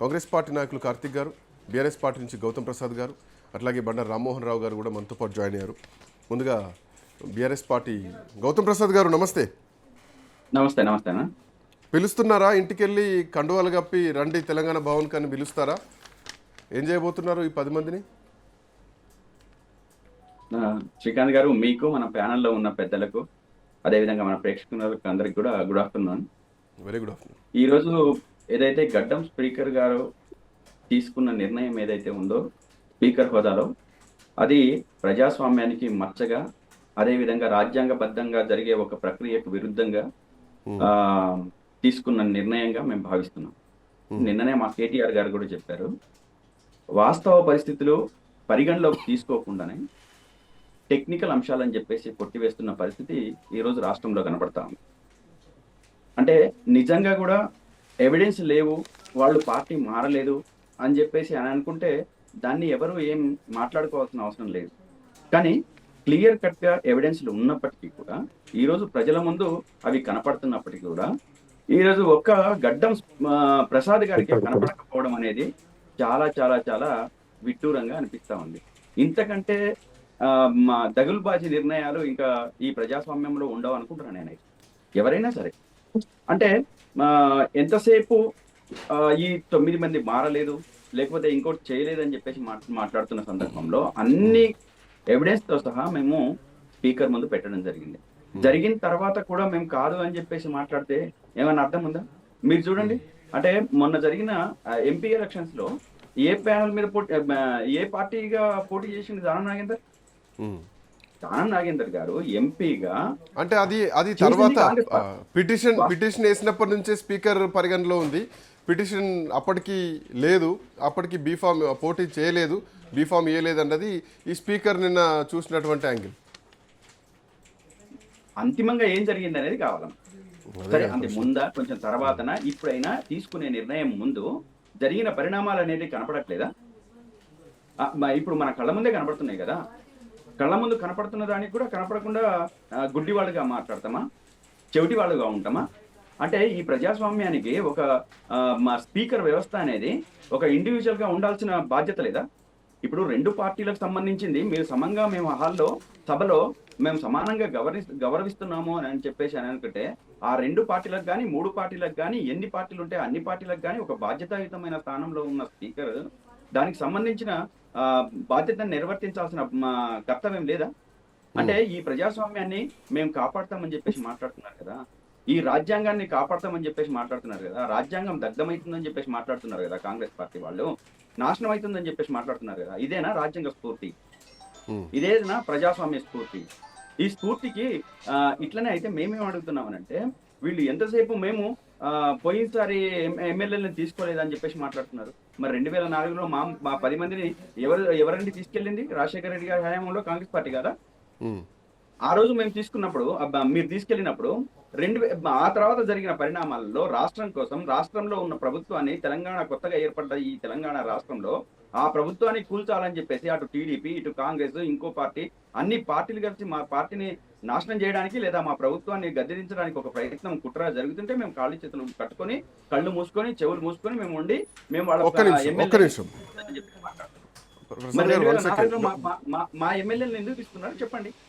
Congress party నాయకులు కార్తిక్ గారు, BRS party నుంచి గౌతమ్ ప్రసాద్ గారు, అట్లాగే బండారు రామ్మోహన్ రావు గారు కూడా మనతో పాటు జాయిన్ అయ్యారు. ముందుగా బీఆర్ఎస్ పార్టీ గౌతమ్ ప్రసాద్ గారు నమస్తే. నమస్తే. నమస్తే అన్న. పిలుస్తున్నారా? ఇంటికెళ్ళి కండువాలు కప్పి రండి తెలంగాణ భవన్ కానీ పిలుస్తారా? ఏం చేయబోతున్నారు ఈ 10 మందిని? శ్రీకాంత్ గారు, మీకు మన ప్యానెల్లో ఉన్న పెద్దలకు, అదేవిధంగా మన ప్రేక్షకులకు అందరికి కూడా good afternoon. Very good afternoon. ఈరోజు ఏదైతే గడ్డం స్పీకర్ గారు తీసుకున్న నిర్ణయం ఏదైతే ఉందో స్పీకర్ హోదాలో, అది ప్రజాస్వామ్యానికి మచ్చగా, అదేవిధంగా రాజ్యాంగబద్ధంగా జరిగే ఒక ప్రక్రియకు విరుద్ధంగా తీసుకున్న నిర్ణయంగా మేము భావిస్తున్నాం. నిన్ననే మా కేటీఆర్ గారు కూడా చెప్పారు, వాస్తవ పరిస్థితులు పరిగణలోకి తీసుకోకుండానే టెక్నికల్ అంశాలని చెప్పేసి కొట్టివేస్తున్న పరిస్థితి ఈరోజు రాష్ట్రంలో కనబడతా ఉంది. అంటే నిజంగా కూడా ఎవిడెన్స్ లేవు, వాళ్ళు పార్టీ మారలేదు అని చెప్పేసి అని అనుకుంటే దాన్ని ఎవరు ఏం మాట్లాడుకోవాల్సిన అవసరం లేదు. కానీ క్లియర్ కట్గా ఎవిడెన్స్లు ఉన్నప్పటికీ కూడా, ఈరోజు ప్రజల ముందు అవి కనపడుతున్నప్పటికీ కూడా, ఈరోజు ఒక్క గడ్డం ప్రసాద్ గారికి కనపడకపోవడం అనేది చాలా చాలా చాలా విడ్డూరంగా అనిపిస్తా ఉంది. ఇంతకంటే మా దగులుబాజీ నిర్ణయాలు ఇంకా ఈ ప్రజాస్వామ్యంలో ఉండవు అనుకుంటున్నాను నేను. ఎవరైనా సరే అంటే ఎంతసేపు ఈ 9 మంది మారలేదు, లేకపోతే ఇంకోటి చేయలేదు అని చెప్పేసి మాట్లాడుతున్న సందర్భంలో అన్ని ఎవిడెన్స్ తో సహా మేము స్పీకర్ ముందు పెట్టడం జరిగింది. జరిగిన తర్వాత కూడా మేము కాదు అని చెప్పేసి మాట్లాడితే ఏమైనా అర్థం ఉందా? మీరు చూడండి, అంటే మొన్న జరిగిన ఎంపీ ఎలక్షన్స్ లో ఏ ప్యానల్ మీద ఏ పార్టీగా పోటీ చేసింది? దానం నాగేందర్ గారు ఎంపీగా. అంటే అది తర్వాత పిటిషన్ వేసినప్పటి నుంచే స్పీకర్ పరిగణలో ఉంది. పిటిషన్ అప్పటికి లేదు, అప్పటికి బీఫామ్ పోటీ చేయలేదు, బీఫామ్ ఇవ్వలేదు అన్నది ఈ స్పీకర్ నిన్న చూసినటువంటి యాంగిల్. అంతిమంగా ఏం జరిగింది అనేది కావాలన్నా సరే, అంటే ముందా కొంచెం తర్వాతనా ఇప్పుడైనా తీసుకునే నిర్ణయం ముందు జరిగిన పరిణామాలు అనేది కనపడట్లేదా? ఇప్పుడు మన కళ్ళ ముందే కనపడుతున్నాయి కదా. కళ్ళ ముందు కనపడుతున్న దానికి కూడా కనపడకుండా గుడ్డి వాళ్ళుగా మాట్లాడతామా, చెవిటి వాళ్ళుగా ఉంటామా? అంటే ఈ ప్రజాస్వామ్యానికి ఒక మా స్పీకర్ వ్యవస్థ అనేది ఒక ఇండివిజువల్ గా ఉండాల్సిన బాధ్యత లేదా? ఇప్పుడు 2 పార్టీలకు సంబంధించింది మీరు సమంగా మేము హాల్లో సభలో మేము సమానంగా గౌరవిస్తున్నాము అని చెప్పేసి అని అనుకుంటే, ఆ 2 పార్టీలకు కానీ 3 పార్టీలకు కానీ ఎన్ని పార్టీలు ఉంటే అన్ని పార్టీలకు కానీ ఒక బాధ్యతాయుతమైన స్థానంలో ఉన్న స్పీకర్ దానికి సంబంధించిన బాధ్యతను నిర్వర్తించాల్సిన కర్తవ్యం లేదా? అంటే ఈ ప్రజాస్వామ్యాన్ని మేము కాపాడతామని చెప్పేసి మాట్లాడుతున్నారు కదా, ఈ రాజ్యాంగాన్ని కాపాడతామని చెప్పేసి మాట్లాడుతున్నారు కదా, రాజ్యాంగం దగ్ధమవుతుందని చెప్పేసి మాట్లాడుతున్నారు కదా కాంగ్రెస్ పార్టీ వాళ్ళు, నాశనం అవుతుందని చెప్పేసి మాట్లాడుతున్నారు కదా. ఇదేనా రాజ్యాంగ స్ఫూర్తి? ఇదేనా ప్రజాస్వామ్య స్ఫూర్తి? ఈ స్ఫూర్తికి ఇట్లనే అయితే మేమేం అడుగుతున్నామనంటే, వీళ్ళు ఎంతసేపు మేము పోయినసారి ఎమ్మెల్యేలను తీసుకోలేదని చెప్పేసి మాట్లాడుతున్నారు. మరి 2004లో మా 10 మందిని ఎవరండి తీసుకెళ్ళింది? రాజశేఖర రెడ్డి గారి హయాంలో కాంగ్రెస్ పార్టీ కదా. ఆ రోజు మేము తీసుకున్నప్పుడు, మీరు తీసుకెళ్ళినప్పుడు ఆ తర్వాత జరిగిన పరిణామాలలో రాష్ట్రం కోసం, రాష్ట్రంలో ఉన్న ప్రభుత్వాన్ని, తెలంగాణ కొత్తగా ఏర్పడ్డ ఈ తెలంగాణ రాష్ట్రంలో ఆ ప్రభుత్వాన్ని కూల్చాలని చెప్పేసి అటు టీడీపీ, ఇటు కాంగ్రెస్, ఇంకో పార్టీ, అన్ని పార్టీలు కలిసి మా పార్టీని నాశనం చేయడానికి లేదా మా ప్రభుత్వాన్ని గద్దెదించడానికి ఒక ప్రయత్నం, కుట్ర జరుగుతుంటే మేము కాళ్ళు చేతులు కట్టుకొని, కళ్ళు మూసుకొని, చెవులు మూసుకొని మేము ఉండి మేము వాళ్ళ మా ఎమ్మెల్యేలను ఎందుకు ఇస్తున్నారు చెప్పండి.